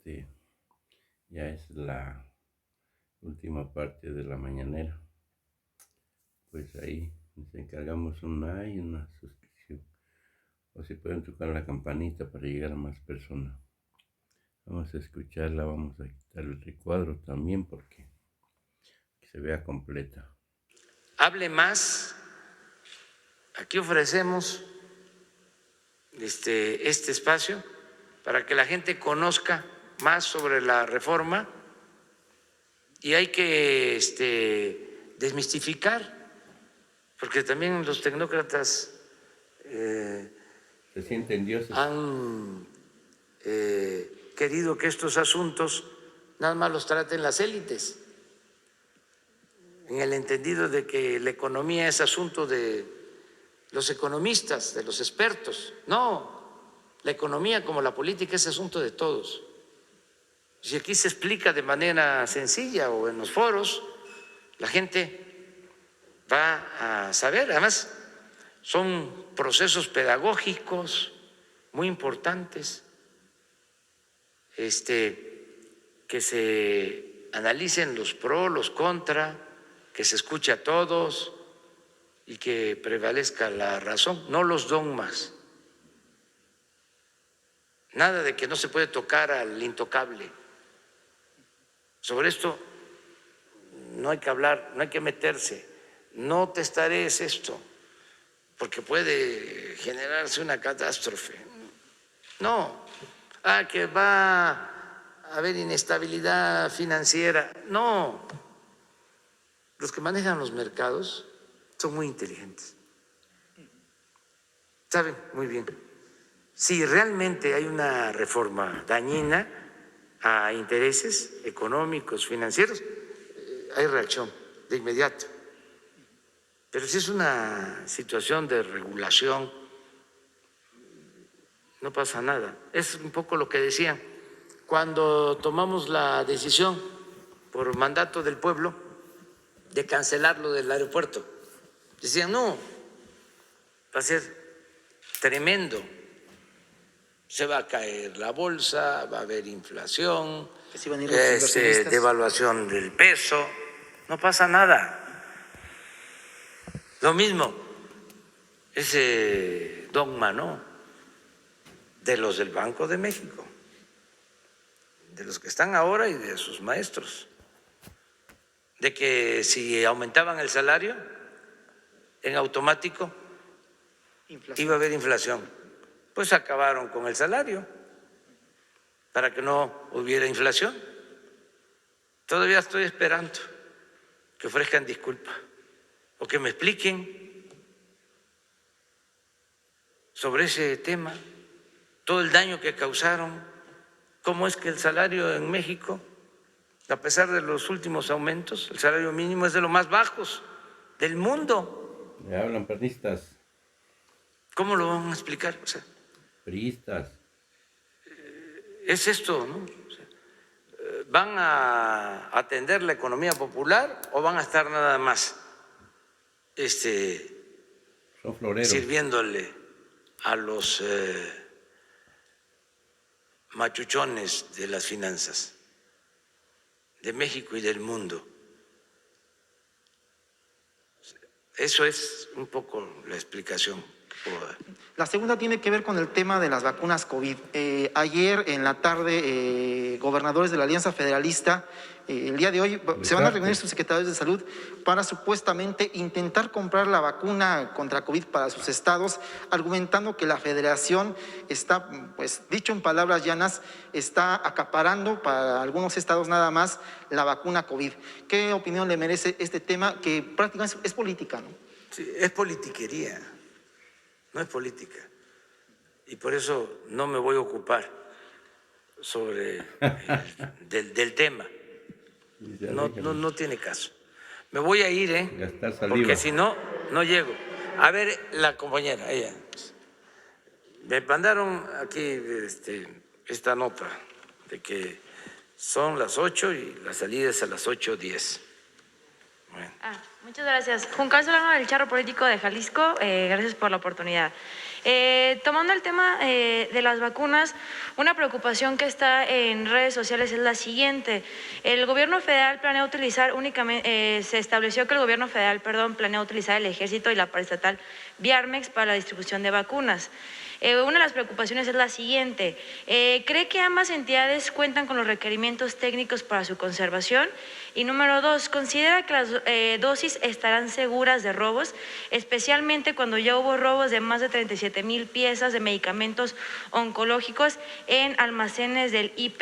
ya es la última parte de la mañanera. Pues ahí nos encargamos un like y una suscripción. O si pueden tocar la campanita para llegar a más personas. Vamos a escucharla, vamos a quitar el recuadro también porque se vea completa. Hable más. Aquí ofrecemos este espacio para que la gente conozca más sobre la reforma y hay que desmistificar, porque también los tecnócratas se sienten dioses. Han querido que estos asuntos nada más los traten las élites, en el entendido de que la economía es asunto de los economistas, de los expertos. No, la economía como la política es asunto de todos. Si aquí se explica de manera sencilla o en los foros, la gente va a saber. Además, son procesos pedagógicos muy importantes, que se analicen los pros, los contra, que se escuche a todos y que prevalezca la razón, no los dogmas. Nada de que no se puede tocar al intocable. Sobre esto no hay que hablar, no hay que meterse. No testarees esto, porque puede generarse una catástrofe. No, que va a haber inestabilidad financiera. No, los que manejan los mercados son muy inteligentes. Saben muy bien. Si realmente hay una reforma dañina a intereses económicos, financieros, hay reacción de inmediato. Pero si es una situación de regulación, no pasa nada. Es un poco lo que decían cuando tomamos la decisión por mandato del pueblo de cancelar lo del aeropuerto. Decían, no, va a ser tremendo. Se va a caer la bolsa, va a haber inflación, devaluación del peso. No pasa nada. Lo mismo, ese dogma, ¿no?, de los del Banco de México, de los que están ahora y de sus maestros, de que si aumentaban el salario, en automático iba a haber inflación. Pues acabaron con el salario para que no hubiera inflación. Todavía estoy esperando que ofrezcan disculpas o que me expliquen sobre ese tema, todo el daño que causaron, cómo es que el salario en México, a pesar de los últimos aumentos, el salario mínimo es de los más bajos del mundo. Me hablan periodistas. ¿Cómo lo van a explicar? O sea, priistas. Es esto, ¿no? O sea, ¿van a atender la economía popular o van a estar nada más son floreros, sirviéndole a los machuchones de las finanzas de México y del mundo? Eso es un poco la explicación. La segunda tiene que ver con el tema de las vacunas COVID. Ayer en la tarde, gobernadores de la Alianza Federalista, el día de hoy se van a reunir sus secretarios de salud para supuestamente intentar comprar la vacuna contra COVID para sus estados, argumentando que la federación está, pues dicho en palabras llanas, está acaparando para algunos estados nada más la vacuna COVID. ¿Qué opinión le merece este tema que prácticamente es política, ¿no? Sí, es politiquería. No es política. Y por eso no me voy a ocupar sobre del tema. No tiene caso. Me voy a ir, porque si no, no llego. A ver, la compañera, ella. Me mandaron aquí esta nota de que son las 8 y la salida es a las 8:10. Bueno. Muchas gracias. Juan Carlos Solano del Charro Político de Jalisco, gracias por la oportunidad. Tomando el tema de las vacunas, una preocupación que está en redes sociales es la siguiente. El gobierno federal planea utilizar únicamente, se estableció que el gobierno federal, planea utilizar el ejército y la paraestatal Viarmex para la distribución de vacunas. Una de las preocupaciones es la siguiente. ¿Cree que ambas entidades cuentan con los requerimientos técnicos para su conservación? Y número 2, ¿considera que las dosis estarán seguras de robos, especialmente cuando ya hubo robos de más de 37,000 piezas de medicamentos oncológicos en almacenes del IP?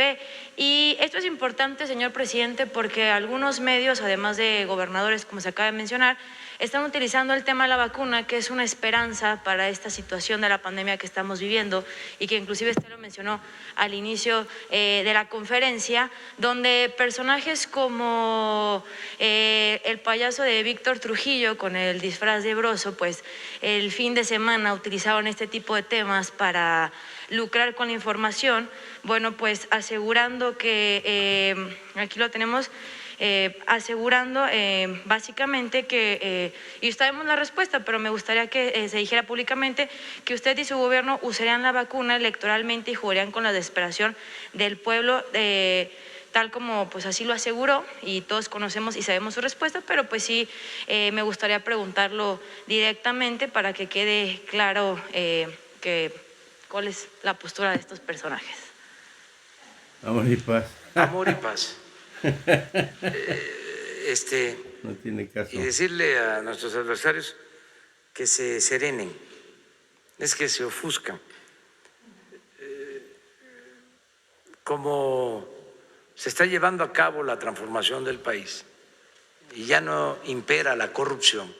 Y esto es importante, señor presidente, porque algunos medios, además de gobernadores, como se acaba de mencionar, están utilizando el tema de la vacuna, que es una esperanza para esta situación de la pandemia que estamos viviendo y que inclusive usted lo mencionó al inicio de la conferencia, donde personajes como el payaso de Víctor Trujillo con el disfraz de Broso, pues el fin de semana utilizaban este tipo de temas para lucrar con la información, bueno, pues asegurando que, aquí lo tenemos, asegurando básicamente que, y sabemos la respuesta, pero me gustaría que se dijera públicamente que usted y su gobierno usarían la vacuna electoralmente y jugarían con la desesperación del pueblo, tal como pues así lo aseguró, y todos conocemos y sabemos su respuesta, pero pues sí me gustaría preguntarlo directamente para que quede claro cuál es la postura de estos personajes. Amor y paz. Amor y paz. No tiene caso. Y decirle a nuestros adversarios que se serenen, es que se ofuscan. Como se está llevando a cabo la transformación del país y ya no impera la corrupción,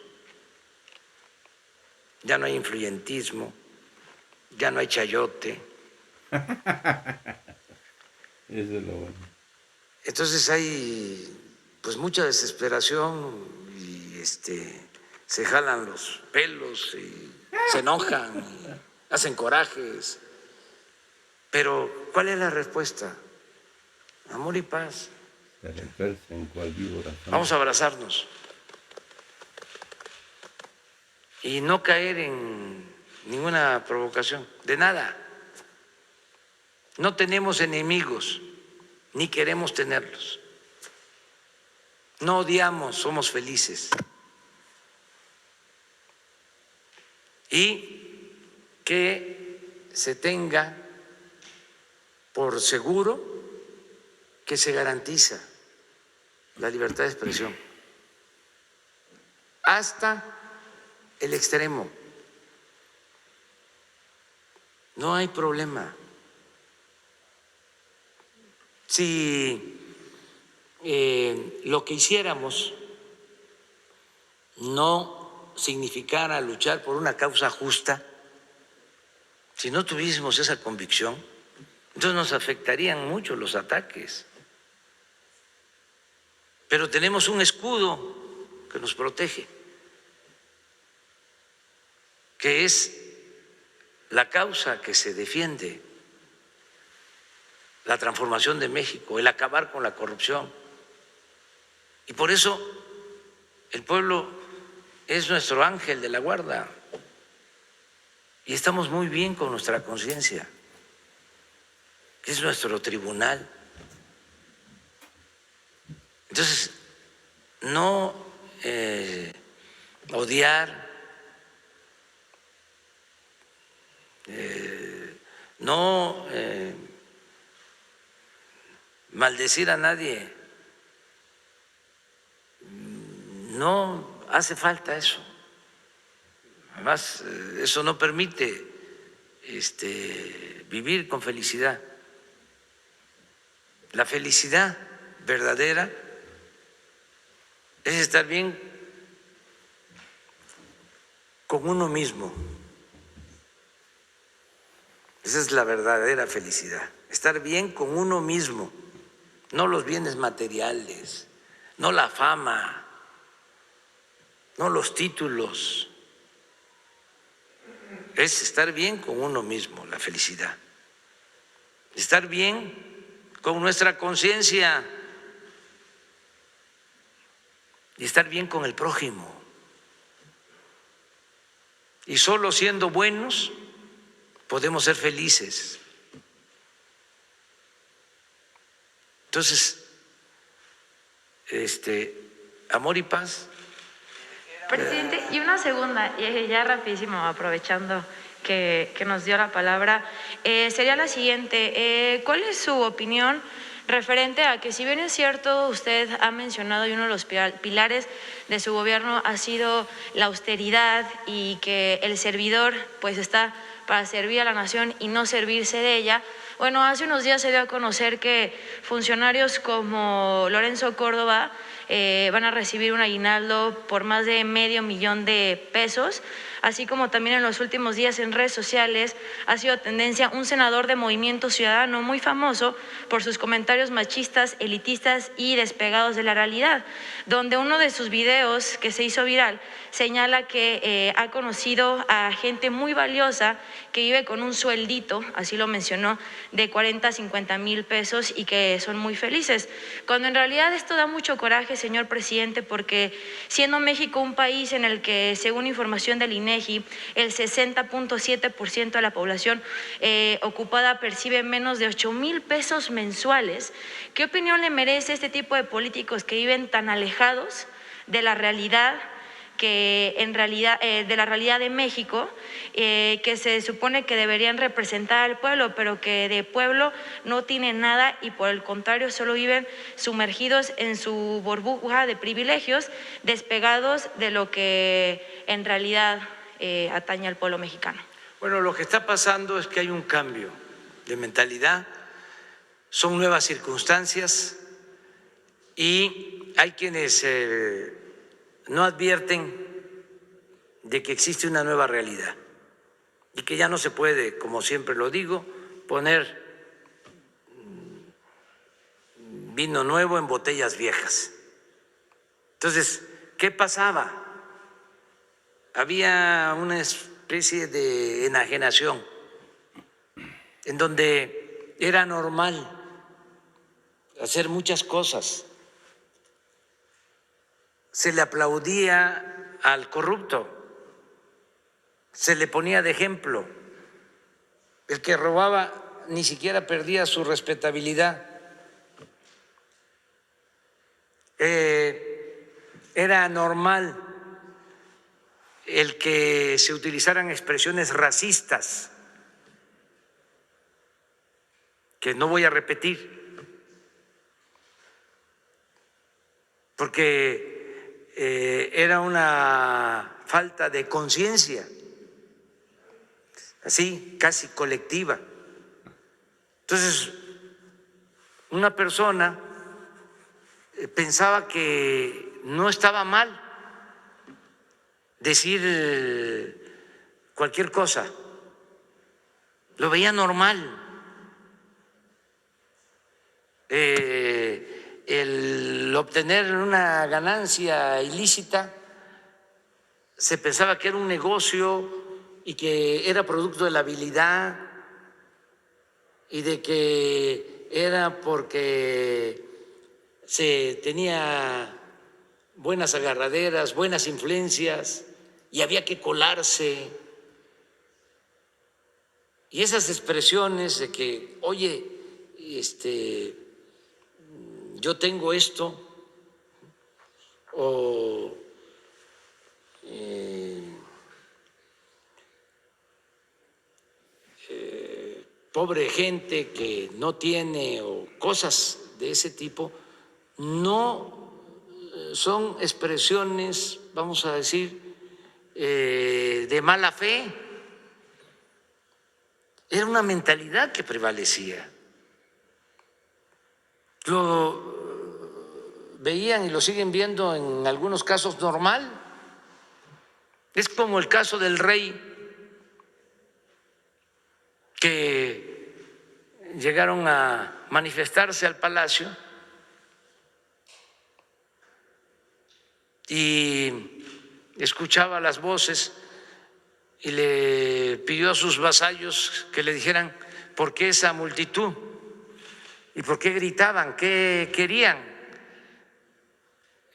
ya no hay influyentismo, ya no hay chayote. Eso es lo bueno. Entonces hay pues mucha desesperación y se jalan los pelos y se enojan y hacen corajes. Pero ¿cuál es la respuesta? Amor y paz. Se refuerza en cual víbora. Vamos a abrazarnos y no caer en ninguna provocación, de nada. No tenemos enemigos, ni queremos tenerlos. No odiamos, somos felices. Y que se tenga por seguro que se garantiza la libertad de expresión hasta el extremo. No hay problema. Si lo que hiciéramos no significara luchar por una causa justa, si no tuviésemos esa convicción, entonces nos afectarían mucho los ataques. Pero tenemos un escudo que nos protege, que es la causa que se defiende, la transformación de México, el acabar con la corrupción. Y por eso el pueblo es nuestro ángel de la guarda y estamos muy bien con nuestra conciencia, que es nuestro tribunal. Entonces, no odiar, no maldecir a nadie, no hace falta eso. Además, eso no permite vivir con felicidad. La felicidad verdadera es estar bien con uno mismo. Esa es la verdadera felicidad, estar bien con uno mismo, no los bienes materiales, no la fama, no los títulos. Es estar bien con uno mismo, la felicidad. Estar bien con nuestra conciencia y estar bien con el prójimo. Y solo siendo buenos podemos ser felices. Entonces, amor y paz. Presidente, y una segunda, ya rapidísimo, aprovechando que nos dio la palabra, sería la siguiente. ¿Cuál es su opinión referente a que, si bien es cierto, usted ha mencionado y uno de los pilares de su gobierno ha sido la austeridad y que el servidor pues está para servir a la nación y no servirse de ella? Bueno, hace unos días se dio a conocer que funcionarios como Lorenzo Córdoba van a recibir un aguinaldo por más de $500,000 de pesos, así como también en los últimos días en redes sociales ha sido tendencia un senador de Movimiento Ciudadano muy famoso por sus comentarios machistas, elitistas y despegados de la realidad, donde uno de sus videos que se hizo viral señala que ha conocido a gente muy valiosa que vive con un sueldito, así lo mencionó, de 40 a 50 mil pesos y que son muy felices. Cuando en realidad esto da mucho coraje, señor presidente, porque siendo México un país en el que, según información del INEGI, el 60.7% de la población ocupada percibe menos de 8,000 pesos mensuales, ¿qué opinión le merece este tipo de políticos que viven tan alejados de la realidad de la realidad de México, que se supone que deberían representar al pueblo, pero que de pueblo no tienen nada y por el contrario solo viven sumergidos en su burbuja de privilegios, despegados de lo que en realidad atañe al pueblo mexicano? Bueno, lo que está pasando es que hay un cambio de mentalidad, son nuevas circunstancias y hay quienes no advierten de que existe una nueva realidad y que ya no se puede, como siempre lo digo, poner vino nuevo en botellas viejas. Entonces, ¿qué pasaba? Había una especie de enajenación en donde era normal hacer muchas cosas. Se le aplaudía al corrupto, se le ponía de ejemplo. El que robaba ni siquiera perdía su respetabilidad. Era normal el que se utilizaran expresiones racistas, que no voy a repetir, porque era una falta de conciencia, así casi colectiva. Entonces, una persona pensaba que no estaba mal decir cualquier cosa, lo veía normal. El obtener una ganancia ilícita se pensaba que era un negocio y que era producto de la habilidad y de que era porque se tenía buenas agarraderas, buenas influencias y había que colarse. Y esas expresiones de que, oye, yo tengo esto, o pobre gente que no tiene, o cosas de ese tipo, no son expresiones, vamos a decir, de mala fe. Era una mentalidad que prevalecía. Lo veían y lo siguen viendo en algunos casos normal. Es como el caso del rey, que llegaron a manifestarse al palacio y escuchaba las voces y le pidió a sus vasallos que le dijeran por qué esa multitud y por qué gritaban, qué querían.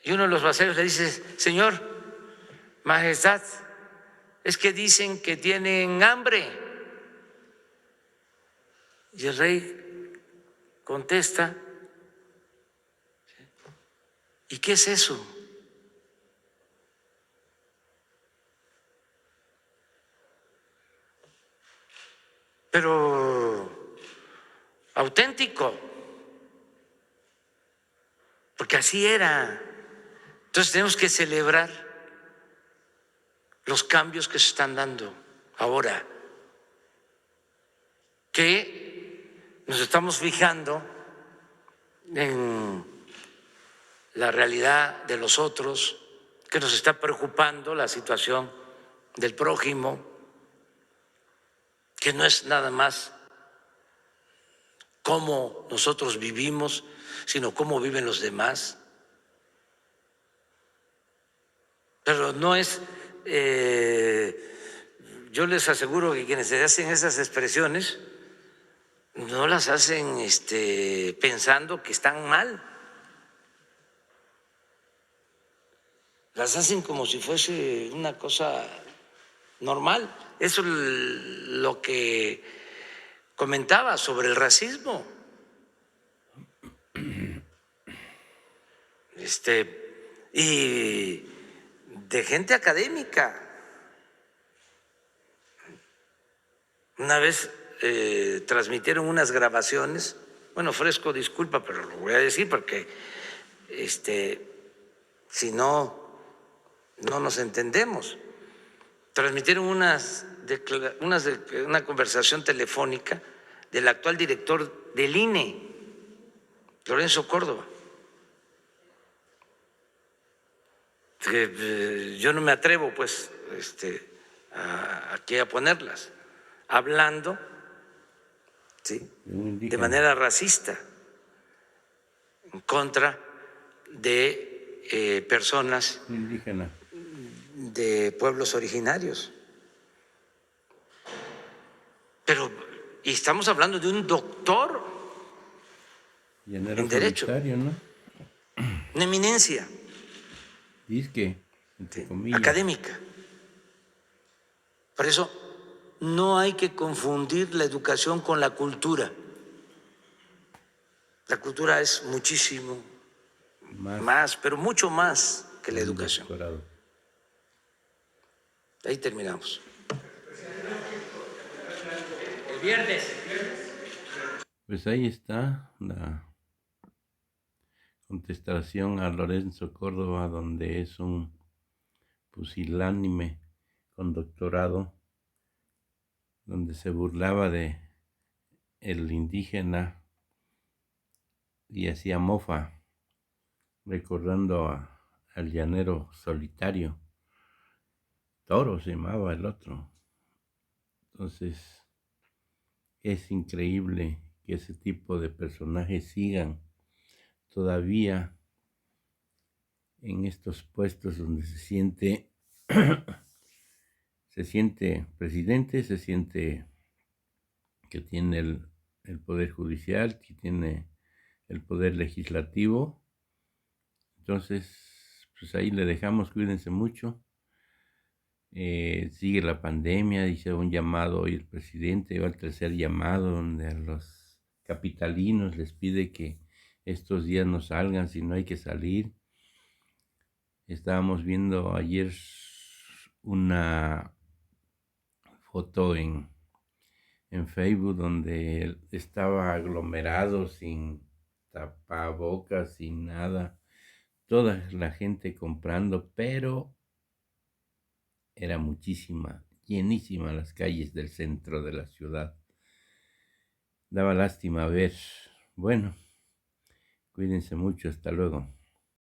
Y uno de los vasallos le dice: Señor, Majestad, es que dicen que tienen hambre Y el rey contesta, ¿y qué es eso? Pero auténtico, porque así era. Entonces tenemos que celebrar los cambios que se están dando ahora, que nos estamos fijando en la realidad de los otros, que nos está preocupando la situación del prójimo, que no es nada más cómo nosotros vivimos, sino cómo viven los demás. Pero no es, yo les aseguro que quienes se hacen esas expresiones no las hacen pensando que están mal. Las hacen como si fuese una cosa normal. Eso es lo que comentaba sobre el racismo. Y de gente académica. Una vez transmitieron unas grabaciones, bueno, Fresco, disculpa, pero lo voy a decir porque si no, no nos entendemos. Transmitieron una conversación telefónica del actual director del INE, Lorenzo Córdoba. Que yo no me atrevo, pues, aquí a ponerlas, hablando, ¿sí?, de manera racista en contra de personas indígenas de pueblos originarios. Pero, y estamos hablando de un doctor en derecho, ¿no? una eminencia Disque, entre comillas. académica. Por eso no hay que confundir la educación con la cultura. La cultura es muchísimo más, pero mucho más que la educación. Doctorado. Ahí terminamos. El viernes. Pues ahí está la contestación a Lorenzo Córdoba, donde es un pusilánime con doctorado, donde se burlaba de el indígena y hacía mofa, recordando al llanero solitario. Toro se llamaba el otro. Entonces, es increíble que ese tipo de personajes sigan todavía en estos puestos donde se siente presidente, se siente que tiene el poder judicial, que tiene el poder legislativo. Entonces, pues ahí le dejamos, cuídense mucho. Sigue la pandemia, dice un llamado hoy el presidente, va al tercer llamado donde a los capitalinos les pide que estos días no salgan si no hay que salir. Estábamos viendo ayer una foto en Facebook donde estaba aglomerado sin tapabocas, sin nada, toda la gente comprando, pero era muchísima, llenísima las calles del centro de la ciudad. Daba lástima ver. Bueno, cuídense mucho, hasta luego.